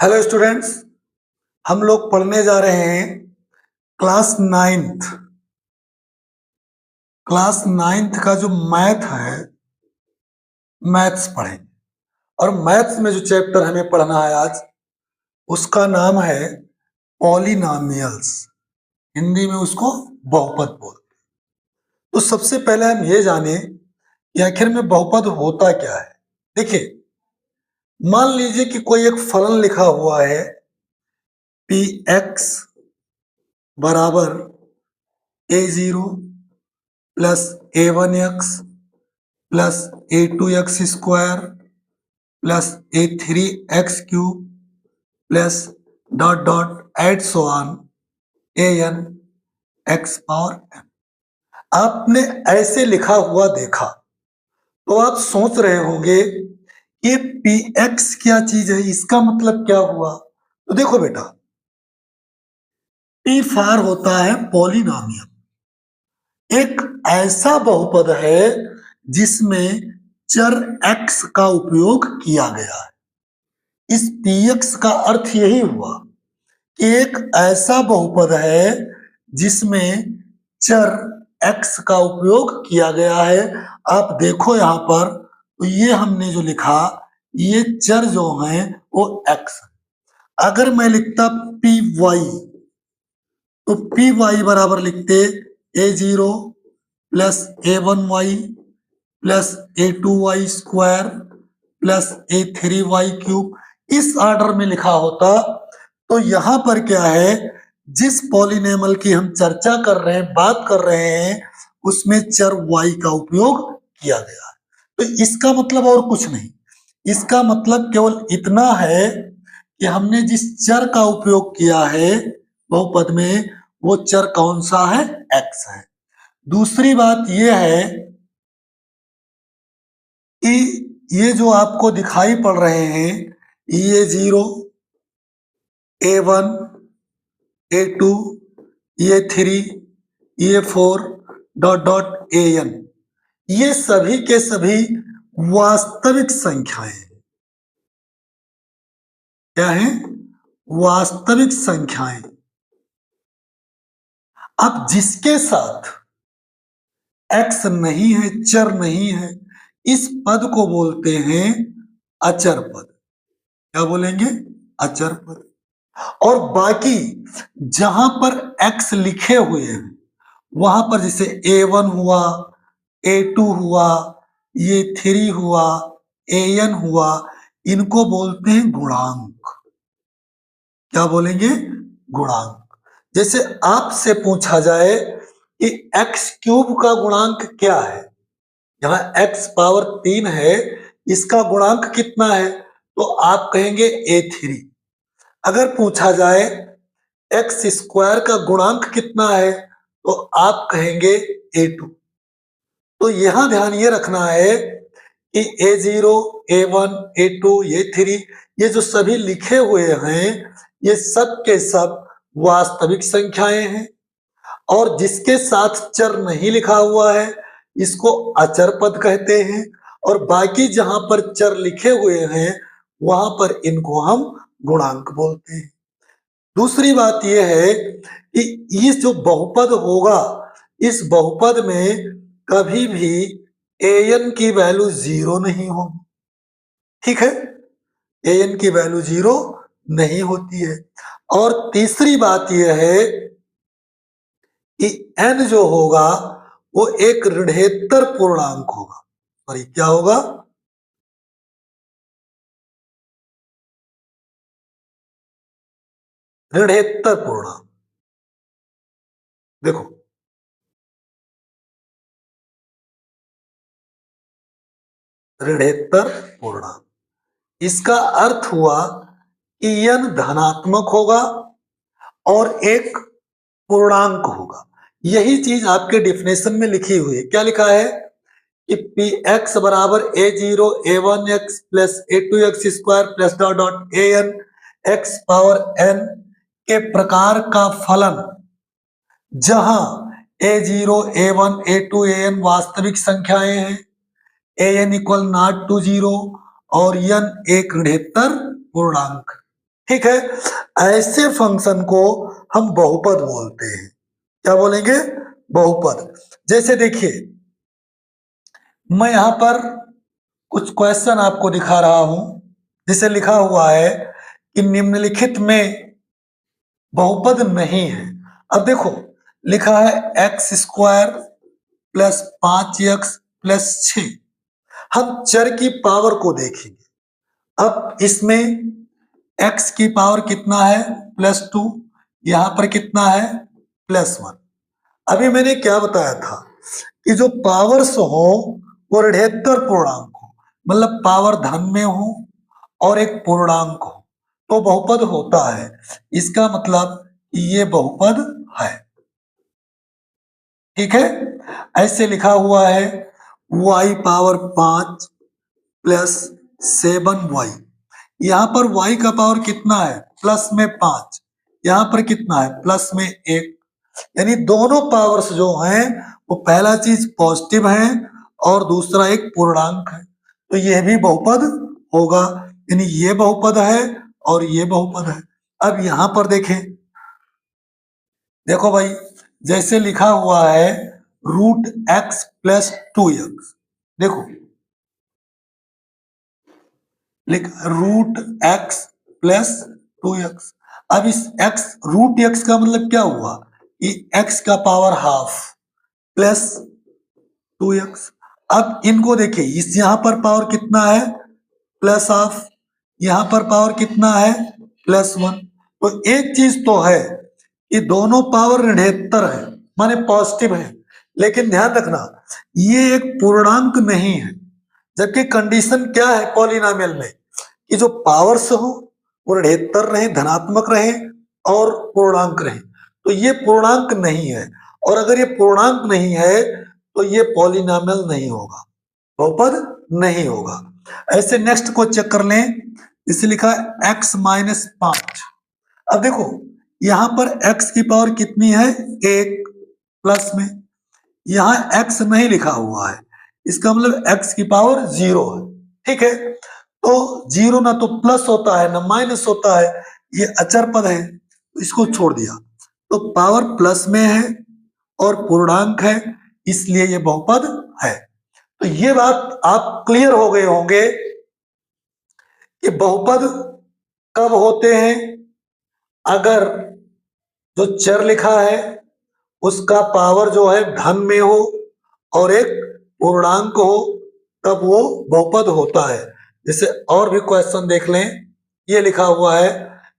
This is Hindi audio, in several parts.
हेलो स्टूडेंट्स, हम लोग पढ़ने जा रहे हैं क्लास नाइन्थ। क्लास नाइन्थ का जो मैथ है, मैथ्स पढ़ेंगे। और मैथ्स में जो चैप्टर हमें पढ़ना है आज, उसका नाम है पॉलिनॉमियल्स। हिंदी में उसको बहुपद बोलते हैं। तो सबसे पहले हम ये जाने कि आखिर में बहुपद होता क्या है। देखिए, मान लीजिए कि कोई एक फलन लिखा हुआ है पी एक्स बराबर a0 plus a1x plus a2x² plus a3x³ plus dot dot and so on an x power n। आपने ऐसे लिखा हुआ देखा तो आप सोच रहे होंगे ये px क्या चीज है, इसका मतलब क्या हुआ। तो देखो बेटा, p फॉर होता है पॉलिनॉमियल, एक ऐसा बहुपद है जिसमें चर x का उपयोग किया गया है। इस px का अर्थ यही हुआ कि एक ऐसा बहुपद है जिसमें चर x का उपयोग किया गया है। आप देखो यहाँ पर, तो ये हमने जो लिखा, ये चर जो हैं वो x। अगर मैं लिखता पी वाई, तो पी वाई बराबर लिखते a0 plus a1y plus a2y² plus a3y³। इस ऑर्डर में लिखा होता तो यहां पर क्या है, जिस पॉलिनॉमियल की हम चर्चा कर रहे हैं, बात कर रहे हैं, उसमें चर y का उपयोग किया गया है। तो इसका मतलब और कुछ नहीं, इसका मतलब केवल इतना है कि हमने जिस चर का उपयोग किया है बहुपद में, वो चर कौन सा है, x है। दूसरी बात यह है कि ये जो आपको दिखाई पड़ रहे हैं, ये 0, a1, a2, ये 3, ये 4 डॉट डॉट an, ये सभी के सभी वास्तविक संख्याएं हैं। क्या है? वास्तविक संख्याएं। अब जिसके साथ x नहीं है, चर नहीं है, इस पद को बोलते हैं अचर पद। क्या बोलेंगे? अचर पद। और बाकी जहां पर x लिखे हुए हैं, वहां पर जैसे a1 हुआ, a2 हुआ, ये 3 हुआ, an हुआ, इनको बोलते हैं गुणांक। क्या बोलेंगे? गुणांक। जैसे आपसे पूछा जाए कि x³ का गुणांक क्या है, यहाँ x पावर 3 है, इसका गुणांक कितना है, तो आप कहेंगे a3। अगर पूछा जाए x² का गुणांक कितना है, तो आप कहेंगे a2। तो यहां ध्यान ये रखना है कि a0, a1, a2, ये 3, ये जो सभी लिखे हुए हैं, ये सब के सब वास्तविक संख्याएं हैं। और जिसके साथ चर नहीं लिखा हुआ है, इसको अचर पद कहते हैं। और बाकी जहां पर चर लिखे हुए हैं, वहां पर इनको हम गुणांक बोलते हैं। दूसरी बात यह है कि ये जो बहुपद होगा, इस बहुपद में कभी भी an की वैल्यू 0 नहीं होगी। ठीक है, an की वैल्यू 0 नहीं होती है। और तीसरी बात यह है कि n जो होगा वो एक ऋणात्तर पूर्णांक होगा। सॉरी, क्या होगा? ऋणात्तर पूर्णांक। देखो, ऋणात्तर पूर्णांक, इसका अर्थ हुआ कि n धनात्मक होगा और एक पूर्णांक होगा। यही चीज आपके डिफिनेशन में लिखी हुई है। क्या लिखा है कि पी एक्स बराबर a0 a1x plus a2x² plus dot dot an x power n के प्रकार का फलन, जहां a0, a1, a2, an वास्तविक संख्याएं हैं, an इक्वल नॉट टू 0 और n एक ऋणात्तर पूर्णांक। ठीक है, ऐसे फंक्शन को हम बहुपद बोलते हैं। क्या बोलेंगे? बहुपद। जैसे देखिए, मैं यहां पर कुछ क्वेश्चन आपको दिखा रहा हूं, जिसे लिखा हुआ है कि निम्नलिखित में बहुपद नहीं है। अब देखो, लिखा है x square plus 5x plus 6। हम चर की पावर को देखेंगे। अब इसमें x की पावर कितना है? +2। यहां पर कितना है? +1। अभी मैंने क्या बताया था कि जो पावर्स हो वो ऋणात्तर पूर्णांक हो, मतलब पावर धन में हो और एक पूर्णांक हो तो बहुपद होता है। इसका मतलब ये बहुपद है। ठीक है, ऐसे लिखा हुआ है y पावर 5 प्लस 7y। यहां पर y का पावर कितना है? प्लस में 5। यहां पर कितना है? प्लस में 1। यानी दोनों पावर्स जो हैं वो पहला चीज पॉजिटिव है और दूसरा एक पूर्णांक है, तो यह भी बहुपद होगा। यानी ये बहुपद है और ये बहुपद है। अब यहां पर देखें, देखो भाई, जैसे लिखा हुआ है √x प्लस 2x। देखो, लिख √x प्लस 2x। अब इस x √x का मतलब क्या हुआ कि x का पावर हाफ प्लस 2x। अब इनको देखिए, इस यहां पर पावर कितना है? Plus half. यहां पर पावर कितना है? +1। तो एक चीज तो है कि दोनों पावर ऋणात्तर है, माने पॉजिटिव है, लेकिन ध्यान रखना ये एक पूर्णांक नहीं है। जबकि कंडीशन क्या है पॉलिनोमियल में कि जो पावर्स हो वो ऋणात्तर रहे, धनात्मक रहे और पूर्णांक रहे। तो ये पूर्णांक नहीं है, और अगर ये पूर्णांक नहीं है तो ये पॉलिनोमियल नहीं होगा, बहुपद नहीं होगा। ऐसे नेक्स्ट को चेक कर लें। इसे लिखा है x माइनस 5। अब देखो, यहां पर x की पावर कितनी है? 1 प्लस में। यहां x नहीं लिखा हुआ है, इसका मतलब x की पावर 0 है। ठीक है, तो 0 ना तो प्लस होता है ना माइनस होता है, ये अचर पद है, तो इसको छोड़ दिया। तो पावर प्लस में है और पूर्णांक है, इसलिए ये बहुपद है। तो ये बात आप क्लियर हो गए होंगे कि बहुपद कब होते हैं? अगर जो चर लिखा है उसका पावर जो है धन में हो और एक पूर्णांक हो, तब वो बहुपद होता है। जैसे और भी क्वेश्चन देख लें, ये लिखा हुआ है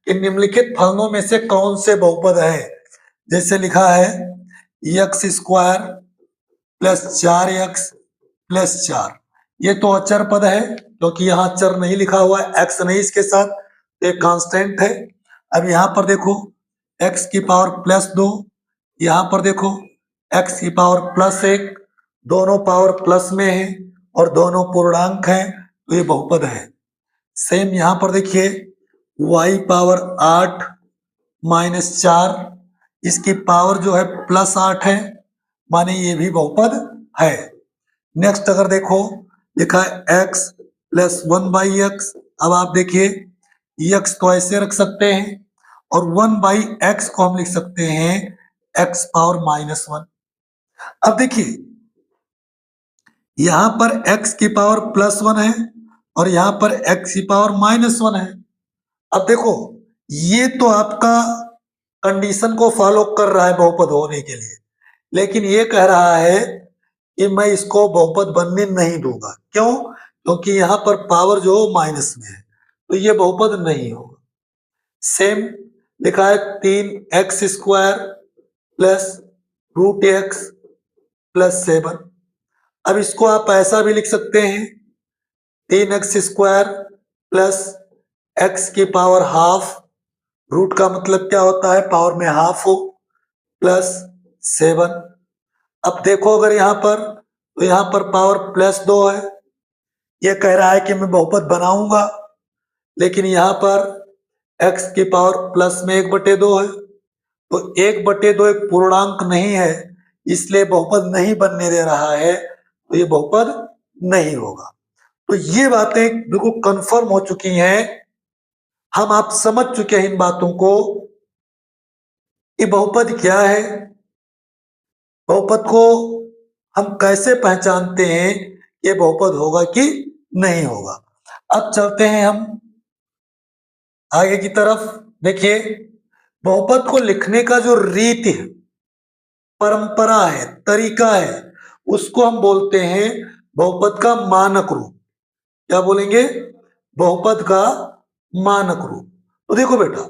कि निम्नलिखित फलनों में से कौन से बहुपद है? जैसे लिखा है x square plus 4x plus 4। ये तो अचर पद है क्योंकि यहाँ चर नहीं लिखा हुआ है, x नहीं इसके साथ, तो एक कांस्टेंट है। अब यहाँ पर देखो x की पावर +2, यहाँ पर देखो x की पावर +1, दोनों पावर प्लस में है और दोनों पूर्णांक हैं, तो ये बहुपद है। सेम यहाँ पर देखिए y पावर 8 माइनस 4, इसकी पावर जो है +8 है, माने ये भी बहुपद है। नेक्स्ट अगर देखो, लिखा है x प्लस 1/x। अब आप देखिए x तो ऐसे रख सकते हैं और 1/x को हम लिख सकते हैं x पावर -1। अब देखिए यहां पर x की पावर +1 है और यहां पर x की पावर -1 है। अब देखो, ये तो आपका कंडीशन को फॉलो कर रहा है बहुपद होने के लिए, लेकिन ये कह रहा है कि मैं इसको बहुपद बनने नहीं दूंगा। क्यों? क्योंकि यहाँ पर पावर जो माइनस में है, तो ये बहुपद नहीं होगा। सेम लिखा है 3x square plus √x plus 7। अब इसको आप ऐसा भी लिख सकते हैं 3x स्क्वायर प्लस x की पावर हाफ, रूट का मतलब क्या होता है? पावर में हाफ हो, प्लस 7। अब देखो अगर यहाँ पर, तो यहाँ पर पावर +2 है। ये कह रहा है कि मैं बहुपद बनाऊंगा, लेकिन यहाँ पर x की पावर प्लस में 1/2 है, तो 1/2 एक पूर्णांक नहीं है, इसलिए बहुपद नहीं बनने दे रहा है, तो ये बहुपद नहीं होगा। तो ये बातें बिल्कुल कंफर्म हो चुकी हैं हम आप समझ चुके हैं इन बातों को कि बहुपद क्या है, बहुपद को हम कैसे पहचानते हैं, ये बहुपद होगा कि नहीं होगा। अब चलते हैं हम आगे की तरफ। देखिए, बहुपद को लिखने का जो रीति है, परंपरा है, तरीका है, उसको हम बोलते हैं बहुपद का मानक रूप। क्या बोलेंगे? बहुपद का मानक रूप। तो देखो बेटा,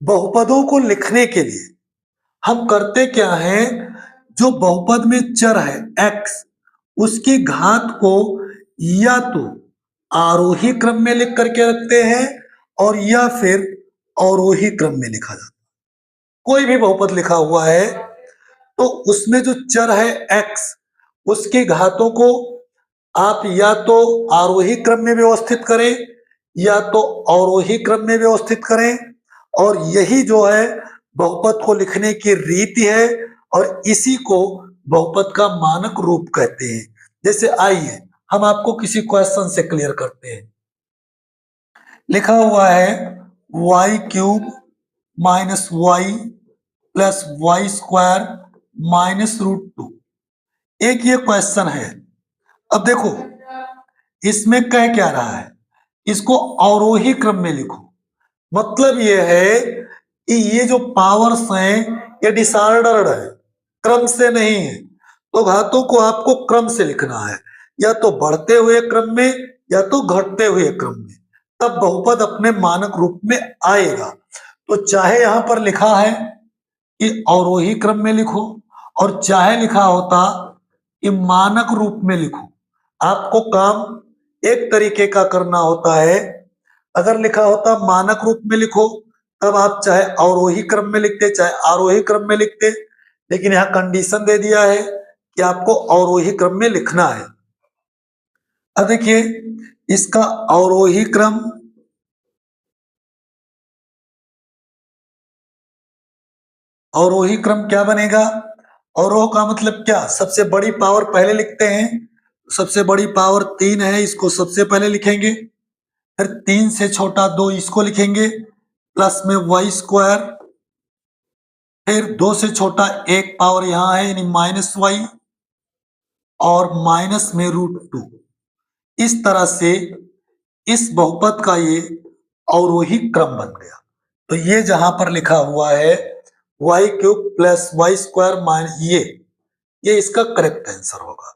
बहुपदों को लिखने के लिए हम करते क्या है, जो बहुपद में चर है x, उसकी घात को या तो आरोही क्रम में लिख करके रखते हैं और या फिर अवरोही क्रम में लिखा जाता है। कोई भी बहुपद लिखा हुआ है तो उसमें जो चर है x, उसकी घातों को आप या तो आरोही क्रम में व्यवस्थित करें या तो अवरोही क्रम में व्यवस्थित करें, और यही जो है बहुपद को लिखने की रीति है, और इसी को बहुपद का मानक रूप कहते हैं। जैसे आइए हम आपको किसी क्वेश्चन से क्लियर करते हैं। लिखा हुआ है y cube minus Y plus Y square minus root two. एक ये क्वेश्चन है। अब देखो, इसमें कह क्या रहा है, इसको अवरोही क्रम में लिखो। मतलब ये है कि ये जो पावर्स हैं ये डिसऑर्डर्ड है, क्रम से नहीं है। तो घातों को आपको क्रम से लिखना है, या तो बढ़ते हुए क्रम में या तो घटते हुए क्रम में, तब बहुपद अपने मानक रूप में आएगा। तो चाहे यहां पर लिखा है कि अवरोही क्रम में लिखो, और चाहे लिखा होता कि मानक रूप में लिखो, आपको काम एक तरीके का करना होता है। अगर लिखा होता मानक रूप में लिखो, तब आप चाहे अवरोही क्रम में लिखते चाहे आरोही क्रम में लिखते, लेकिन यहाँ कंडीशन दे दिया है कि आपको अवरोही क्रम में लिखना है। अब देखिए, इसका अवरोही क्रम, अवरोही क्रम क्या बनेगा? अवरोह का मतलब क्या? सबसे बड़ी पावर पहले लिखते हैं। सबसे बड़ी पावर 3 है, इसको सबसे पहले लिखेंगे। फिर 3 से छोटा 2 इसको लिखेंगे, प्लस में वाई स्क्वायर। फिर 2 से छोटा एक पावर यहां है, यानी माइनस वाई, और माइनस में रूट टू। इस तरह से इस बहुपद का ये अवरोही क्रम बन गया। तो ये जहां पर लिखा हुआ है Y cube plus Y square minus, ये इसका करेक्ट आंसर होगा।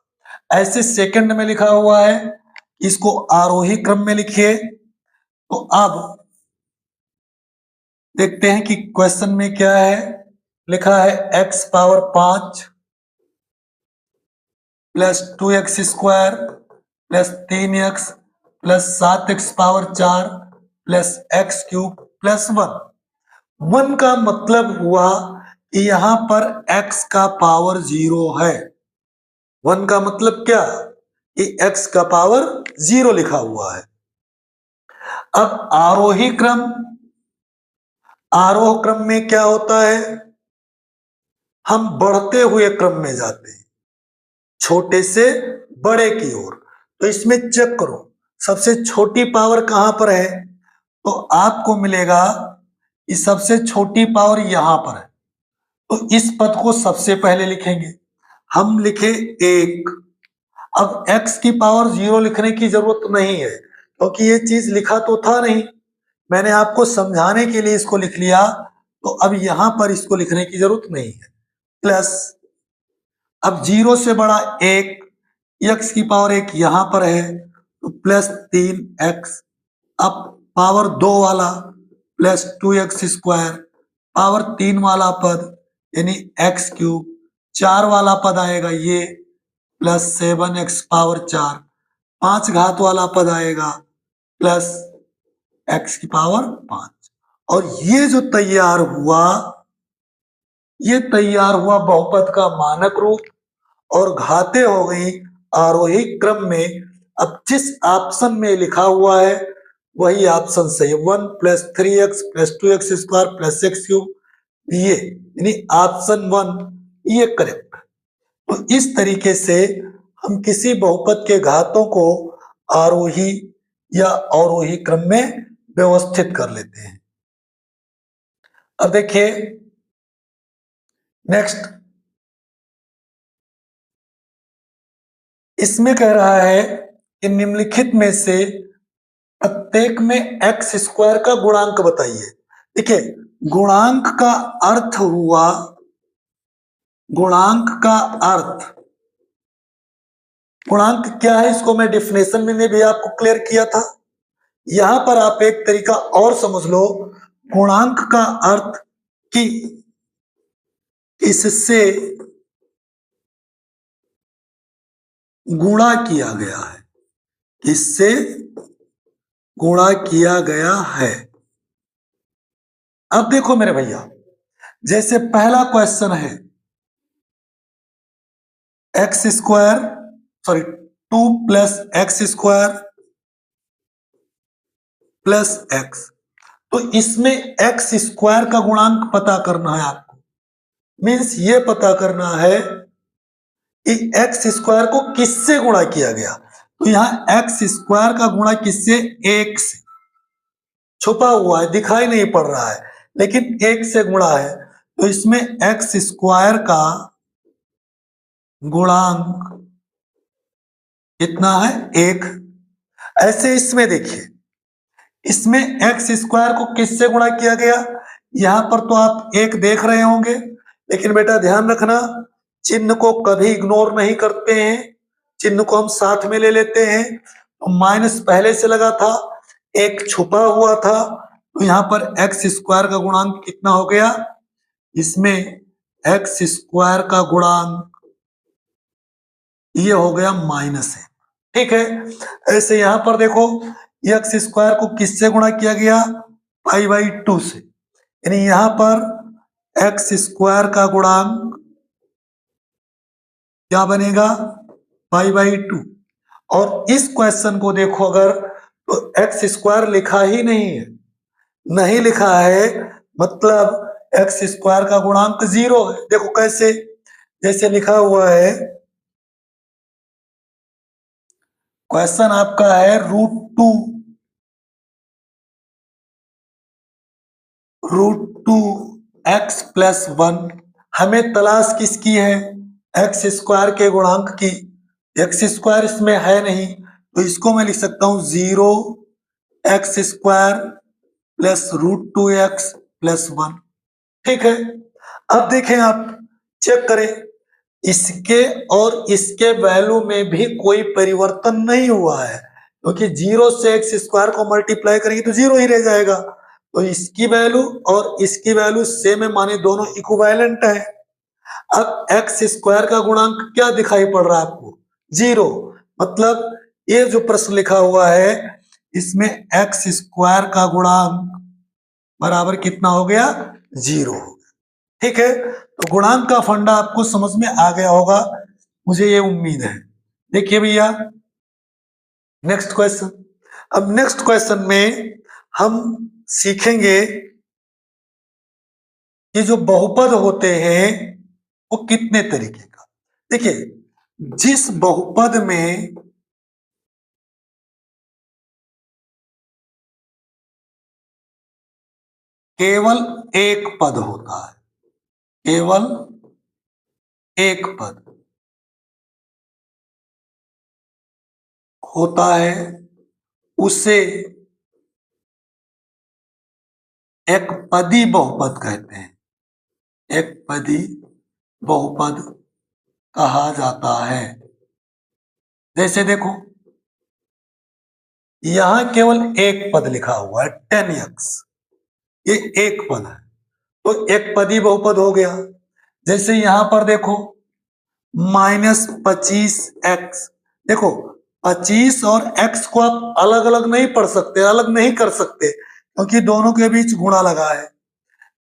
ऐसे सेकंड में लिखा हुआ है, इसको आरोही क्रम में लिखिए। तो अब देखते हैं कि क्वेश्चन में क्या है। लिखा है x power 5 plus 2x square plus 3x plus 7x power 4 plus x cube plus 1। 1 का मतलब हुआ कि यहां पर x का पावर 0 है। 1 का मतलब क्या? कि x का पावर 0 लिखा हुआ है। अब आरोही क्रम, आरोह क्रम में क्या होता है, हम बढ़ते हुए क्रम में जाते हैं, छोटे से बड़े की ओर। तो इसमें चेक करो, सबसे छोटी पावर कहां पर है, तो आपको मिलेगा कि सबसे छोटी पावर यहां पर है। तो इस पद को सबसे पहले लिखेंगे। हम लिखे 1। अब x की पावर 0 लिखने की जरूरत नहीं है, क्योंकि ये चीज लिखा तो था नहीं, मैंने आपको समझाने के लिए इसको लिख लिया। तो अब यहां पर इसको लिखने की जरूरत नहीं है। प्लस, अब 0 से बड़ा 1, x की पावर 1 यहां पर है, तो प्लस 3x। अब पावर 2 वाला प्लस 2x स्क्वायर, पावर 3 वाला पद यानी x क्यूब, 4 वाला पद आएगा ये, प्लस 7x पावर 4, 5 घात वाला पद आएगा प्लस x की पावर 5। और ये जो तैयार हुआ, ये तैयार हुआ बहुपद का मानक रूप, और घातें हो गई आरोही क्रम में। अब जिस ऑप्शन में लिखा हुआ है वही ऑप्शन सही। 1 plus 3x plus 2x square plus x cube, ये यानी ऑप्शन 1 ये करेक्ट है। तो इस तरीके से हम किसी बहुपद के घातों को आरोही या अवरोही क्रम में व्यवस्थित कर लेते हैं। अब देखिए नेक्स्ट, इसमें कह रहा है कि निम्नलिखित में से प्रत्येक में एक्स स्क्वायर का गुणांक बताइए। देखिए गुणांक का अर्थ हुआ, गुणांक का अर्थ, गुणांक क्या है इसको मैं डेफिनेशन में भी आपको क्लियर किया था। यहां पर आप एक तरीका और समझ लो, गुणांक का अर्थ कि इससे गुणा किया गया है, इससे गुणा किया गया है। अब देखो मेरे भैया, जैसे पहला क्वेश्चन है x square, sorry 2 plus x square plus x, तो इसमें एक्स स्क्वायर का गुणांक पता करना है आपको। मीन्स ये पता करना है कि एक्स स्क्वायर को किससे गुणा किया गया। तो यहां एक्स स्क्वायर का गुणा किससे, एक से, छुपा हुआ है दिखाई नहीं पड़ रहा है लेकिन एक से गुणा है, तो इसमें एक्स स्क्वायर का गुणांक कितना है, एक। ऐसे इसमें देखिए, इसमें एक्स स्क्वायर को किससे गुणा किया गया, यहां पर तो आप एक देख रहे होंगे, लेकिन बेटा ध्यान रखना चिन्ह को कभी इग्नोर नहीं करते हैं, चिन्ह को हम साथ में ले लेते हैं। तो माइनस पहले से लगा था, एक छुपा हुआ था, तो यहां पर एक्स स्क्वायर का गुणांक कितना हो गया, इसमें एक्स स्क्वायर का गुणांक ये हो गया माइनस है, ठीक है। ऐसे यहां पर देखो एक्स स्क्वायर को किससे गुणा किया गया, पाई बाई 2 से, यानी यहां पर एक्स स्क्वायर का गुणांक क्या बनेगा, पाई बाई 2। और इस क्वेश्चन को देखो अगर, तो एक्स स्क्वायर लिखा ही नहीं है, नहीं लिखा है मतलब एक्स स्क्वायर का गुणांक 0 है। देखो कैसे, जैसे लिखा हुआ है, क्वेश्चन आपका है रूट टू एक्स प्लस 1, हमें तलाश किसकी है, एक्स स्क्वायर के गुणांक की। एक्स स्क्वायर इसमें है नहीं, तो इसको मैं लिख सकता हूं 0 x square plus √2x plus 1, ठीक है। अब देखें आप, चेक करें, इसके और इसके वैल्यू में भी कोई परिवर्तन नहीं हुआ है, क्योंकि 0 से एक्स स्क्वायर को मल्टीप्लाई करेंगे तो 0 ही रह जाएगा। तो इसकी वैल्यू और इसकी वैल्यू सेम है, माने दोनों इक्विवेलेंट है। अब एक्स स्क्वायर का गुणांक क्या दिखाई पड़ रहा है आपको, 0, मतलब ये जो प्रश्न लिखा हुआ है इसमें एक्स स्क्वायर का गुणांक बराबर कितना हो गया, 0, ठीक है। तो गुणांक का फंडा आपको समझ में आ गया होगा, मुझे ये उम्मीद है। देखिए भैया नेक्स्ट क्वेश्चन, अब नेक्स्ट क्वेश्चन में हम सीखेंगे कि जो बहुपद होते हैं वो कितने तरीके का। देखिए जिस बहुपद में केवल एक पद होता है, केवल एक पद होता है, उसे एक पदी बहुपद कहते हैं, एक पदी बहुपद कहा जाता है। जैसे देखो यहां केवल एक पद लिखा हुआ है 10x, ये एक पद है, तो एक पदी बहुपद हो गया। जैसे यहां पर देखो -25x, देखो 25 और x को आप अलग अलग नहीं पढ़ सकते, अलग नहीं कर सकते, क्योंकि दोनों के बीच गुणा लगा है।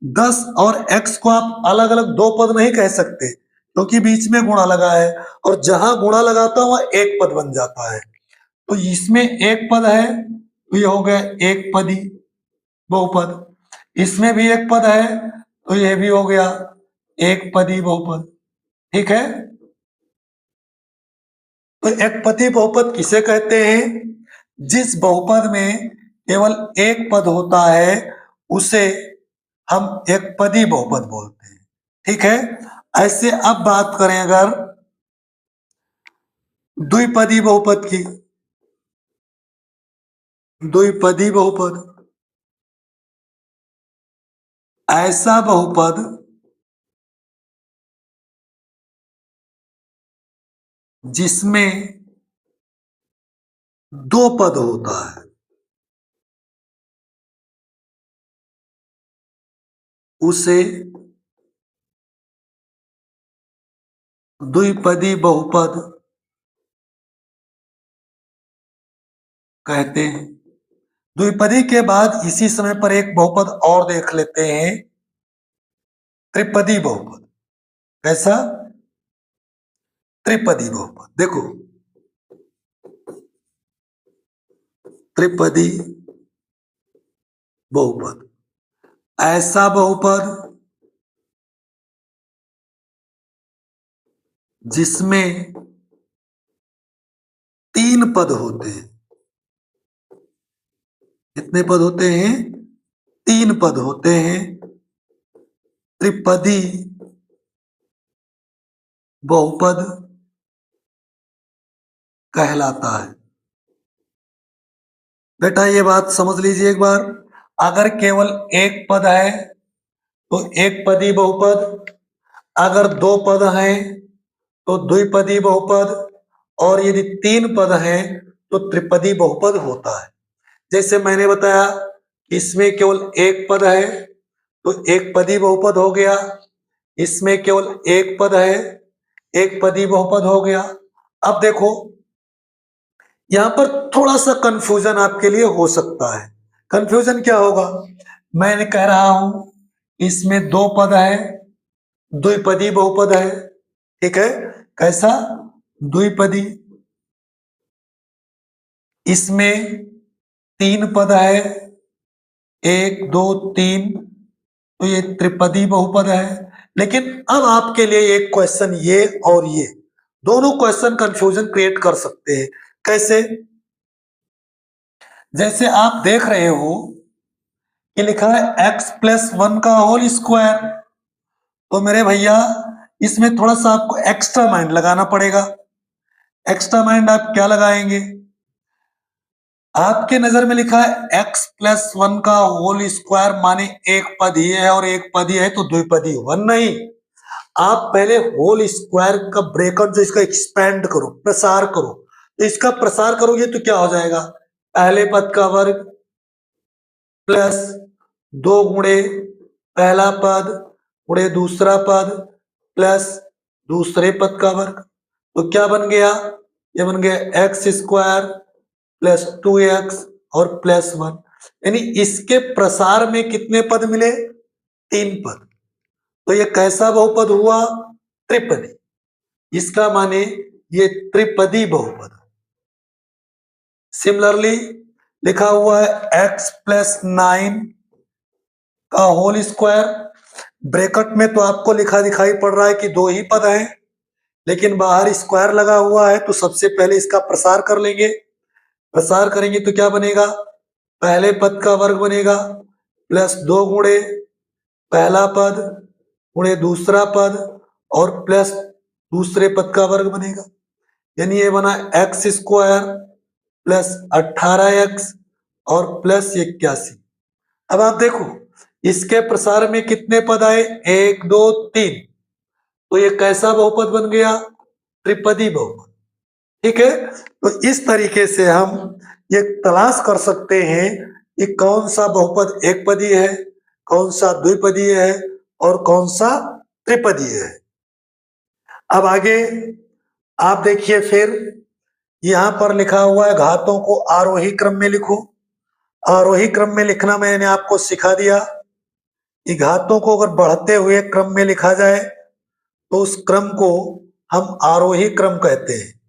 10 और x को आप अलग अलग दो पद नहीं कह सकते, क्योंकि बीच में गुणा लगा है, और जहां गुणा लगाता है वहां एक पद बन जाता है। तो इसमें एक पद है, तो ये हो गया एक पदी बहुपद। इसमें भी एक पद है, तो ये भी हो गया एक पदी बहुपद, ठीक है। तो एक पदी बहुपद किसे कहते हैं, जिस बहुपद में केवल एक पद होता है उसे हम एक पदी बहुपद बोलते हैं। ठीक है, ऐसे अब बात करें अगर द्विपदी बहुपद की, द्विपदी बहुपद ऐसा बहुपद जिसमें दो पद होता है, उसे द्विपदी बहुपद कहते हैं। द्विपदी के बाद इसी समय पर एक बहुपद और देख लेते हैं, त्रिपदी बहुपद। कैसा? त्रिपदी बहुपद। देखो, त्रिपदी बहुपद ऐसा बहुपद जिसमें तीन पद होते हैं। कितने पद होते हैं? तीन पद होते हैं। त्रिपदी बहुपद कहलाता है। बेटा ये बात समझ लीजिए एक बार, अगर केवल एक पद है तो एक पदी बहुपद, अगर दो पद हैं तो द्विपदी बहुपद, और यदि तीन पद हैं तो त्रिपदी बहुपद होता है। जैसे मैंने बताया, इसमें केवल एक पद है तो एक पदी बहुपद हो गया, इसमें केवल एक पद है, एक पदी बहुपद हो गया। अब देखो, यहां पर थोड़ा सा कंफ्यूजन आपके लिए हो सकता है। कंफ्यूजन क्या होगा? मैंने कह रहा हूं इसमें दो पद है, द्विपदी बहुपद है। ठीक है, कैसा? द्विपदी। इसमें तीन पद है, एक दो तीन, तो ये त्रिपदी बहुपद है। लेकिन अब आपके लिए एक क्वेश्चन, ये और ये दोनों क्वेश्चन कंफ्यूजन क्रिएट कर सकते हैं। कैसे? जैसे आप देख रहे हो कि लिखा है x+1 का होल स्क्वायर, तो मेरे भैया इसमें थोड़ा सा आपको एक्स्ट्रा माइंड लगाना पड़ेगा। एक्स्ट्रा माइंड आप क्या लगाएंगे? आपके नजर में लिखा है x+1 का होल स्क्वायर, माने एक पद ही है और एक पद ही है तो द्विपदी वन नहीं। आप पहले होल स्क्वायर का ब्रैकेट जो इसका एक्सपेंड करो, प्रसार करो। तो इसका प्रसार करोगे तो क्या हो जाएगा? पहले पद का वर्ग प्लस दो गुणे पहला पद गुणे दूसरा पद प्लस दूसरे पद का वर्ग। तो क्या बन गया? ये बन गया x² प्लस 2x और प्लस 1। यानी इसके प्रसार में कितने पद मिले? तीन पद। तो ये कैसा बहुपद हुआ? त्रिपदी। इसका माने ये त्रिपदी बहुपद। सिमिलरली लिखा हुआ है x+9 का होल स्क्वायर, ब्रैकेट में तो आपको लिखा दिखाई पड़ रहा है कि दो ही पद हैं, लेकिन बाहर स्क्वायर लगा हुआ है, तो सबसे पहले इसका प्रसार कर लेंगे। प्रसार करेंगे तो क्या बनेगा? पहले पद का वर्ग बनेगा प्लस दो गुणे पहला पद गुणे दूसरा पद और प्लस दूसरे पद का वर्ग बनेगा। यानी ये बना x² प्लस 18x और प्लस 81। अब आप देखो, इसके प्रसार में कितने पद आए? एक दो तीन। तो ये कैसा बहुपद बन गया? त्रिपदी बहुपद। ठीक है, तो इस तरीके से हम ये तलाश कर सकते हैं कि कौन सा बहुपद एक पदी है, कौन सा द्विपदी है और कौन सा त्रिपदी है। अब आगे आप देखिए, फिर यहां पर लिखा हुआ है घातों को आरोही क्रम में लिखो। आरोही क्रम में लिखना मैंने आपको सिखा दिया कि घातों को अगर बढ़ते हुए क्रम में लिखा जाए तो उस क्रम को हम आरोही क्रम कहते हैं।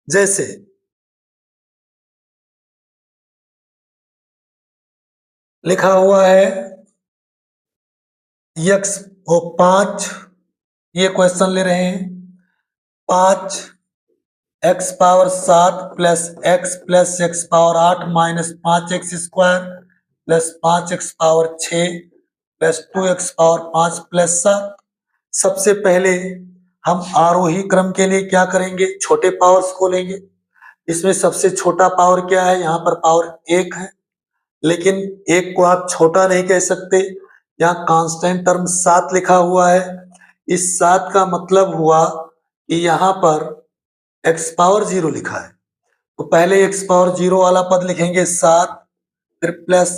जैसे लिखा हुआ है यक्स वो 5, ये क्वेश्चन ले रहे हैं 5 x power 7 plus x power 8 minus 5x² plus 5x power 6 plus 2x power 5 plus 7। सबसे पहले हम आरोही क्रम के लिए क्या करेंगे, छोटे पावर्स को लेंगे। इसमें सबसे छोटा पावर क्या है, यहाँ पर पावर 1 है, लेकिन 1 को आप छोटा नहीं कह सकते, यहाँ कांस्टेंट टर्म 7 लिखा हुआ है। इस 7 का मतलब हुआ कि यहाँ पर x पावर 0 लिखा है, तो पहले x पावर 0 वाला पद लिखेंगे 7, फिर प्लस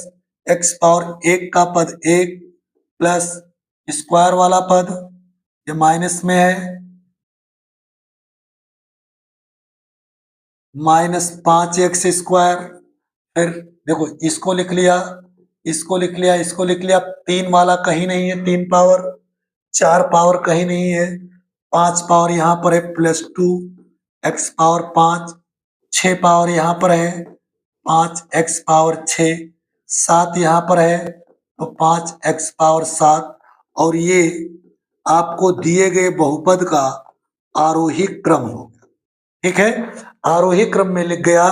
x पावर 1 का पद 1 प्लस स्क्वायर वाला पद, ये माइनस में है, माइनस 5x²। फिर देखो इसको लिख लिया, इसको लिख लिया, इसको लिख लिया। 3 वाला कहीं नहीं है, 3 पावर, 4 पावर कहीं नहीं है, 5 पावर यहाँ पर है +2 x पावर 5, 6 पावर यहाँ पर है 5x पावर 6, 7 यहाँ पर है तो 5x पावर 7। और ये आपको दिए गए बहुपद का आरोही क्रम हो गया। ठीक है, आरोही क्रम में लिख गया,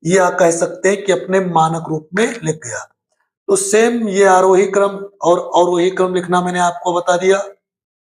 ये आप कह सकते हैं कि अपने मानक रूप में लिख गया। तो सेम ये आरोही क्रम और अवरोही क्रम लिखना मैंने आपको बता दिया।